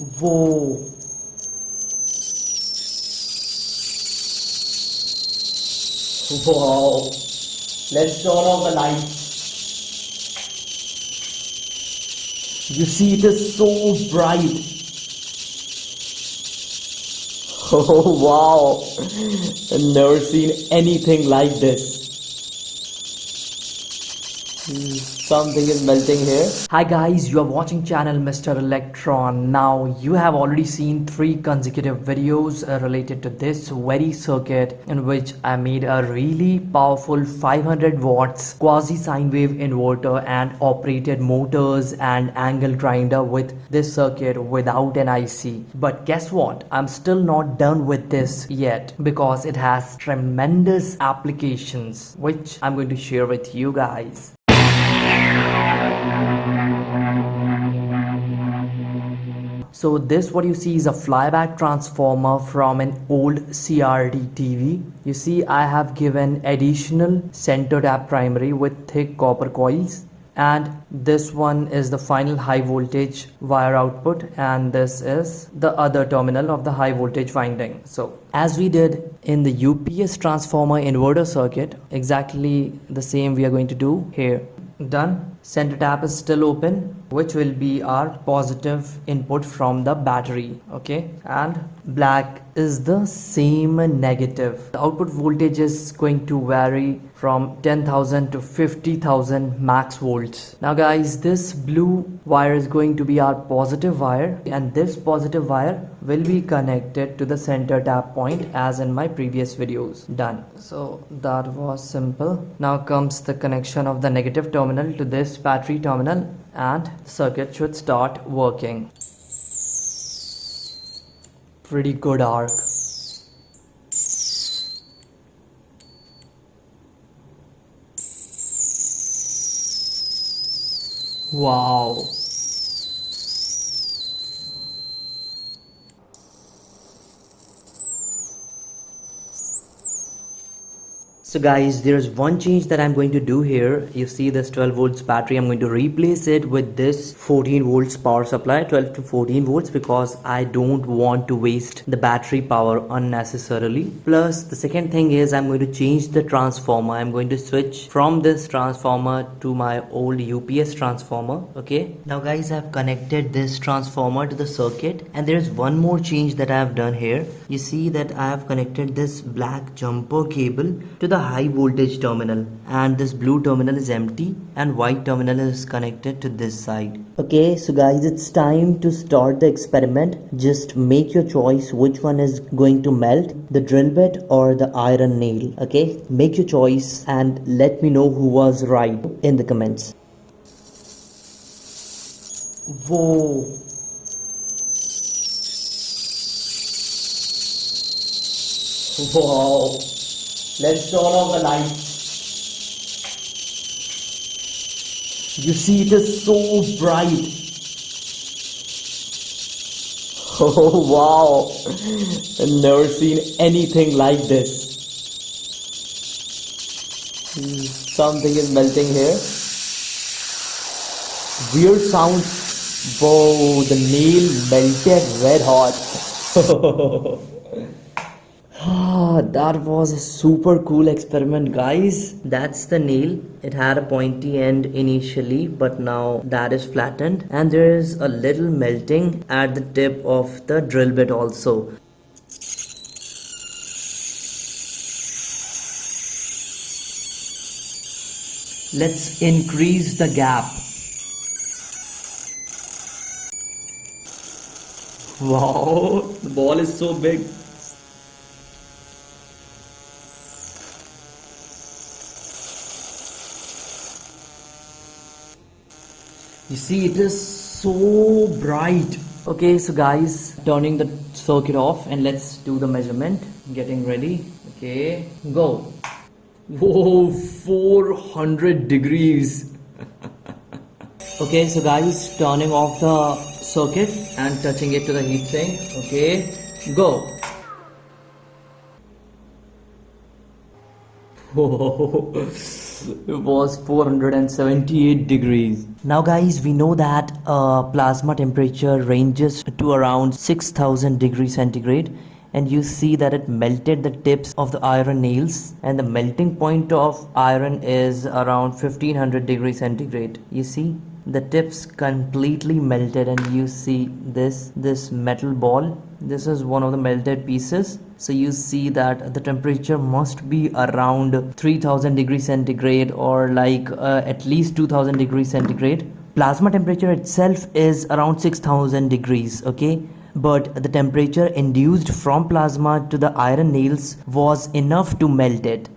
Whoa. Wow. Let's turn off the lights. You see, it is so bright. Oh wow. I've never seen anything like this. Something is melting here. Hi guys, you are watching channel Mr. Electron. Now you have already seen 3 consecutive videos related to this very circuit, in which I made a really powerful 500 watts quasi sine wave inverter and operated motors and angle grinder with this circuit without an IC. But guess what? I'm still not done with this yet, because it has tremendous applications which I'm going to share with you guys. So this, what you see, is a flyback transformer from an old CRT TV. You see, I have given additional center tap primary with thick copper coils, and this one is the final high voltage wire output, and this is the other terminal of the high voltage winding. So as we did in the UPS transformer inverter circuit, exactly the same we are going to do here. Done. Center tap is still open, which will be our positive input from the battery. Okay, and black is the same negative. The output voltage is going to vary from 10,000 to 50,000 max volts. Now guys, this blue wire is going to be our positive wire, and this positive wire will be connected to the center tap point as in my previous videos. Done. So that was simple. Now comes the connection of the negative terminal to this battery terminal, and the circuit should start working. Pretty good arc. Wow. So guys, there's one change that I'm going to do here. You see this 12 volts battery, I'm going to replace it with this 14 volts power supply, 12 to 14 volts, because I don't want to waste the battery power unnecessarily. Plus the second thing is, I'm going to change the transformer. I'm going to switch from this transformer to my old UPS transformer. Okay, now guys, I've connected this transformer to the circuit, and there's one more change that I've done here. You see that I have connected this black jumper cable to the high voltage terminal, and this blue terminal is empty and white terminal is connected to this side. Okay, so guys, it's time to start the experiment. Just make your choice which one is going to melt, the drill bit or the iron nail. Okay, make your choice and let me know who was right in the comments. Whoa. Wow. Let's turn off the lights. You see, it is so bright. Oh wow. I've never seen anything like this. Something is melting here. Weird sound. Whoa, the nail melted red hot. That was a super cool experiment, guys. That's the nail. It had a pointy end initially, but now that is flattened, and there is a little melting at the tip of the drill bit also. Let's increase the gap. Wow, the ball is so big. You see, it is so bright. Okay, so guys, turning the circuit off, and let's do the measurement. Getting ready. Okay, go. Whoa, 400 degrees. Okay, so guys, turning off the circuit and touching it to the heatsink. Okay, go. Whoa. it was 478 degrees. Now guys, we know that plasma temperature ranges to around 6000 degrees centigrade, and you see that it melted the tips of the iron nails, and the melting point of iron is around 1500 degrees centigrade. You see the tips completely melted, and you see this metal ball. This is one of the melted pieces. So you see that the temperature must be around 3000 degrees centigrade, or like at least 2000 degrees centigrade. Plasma temperature itself is around 6000 degrees, okay, but the temperature induced from plasma to the iron nails was enough to melt it.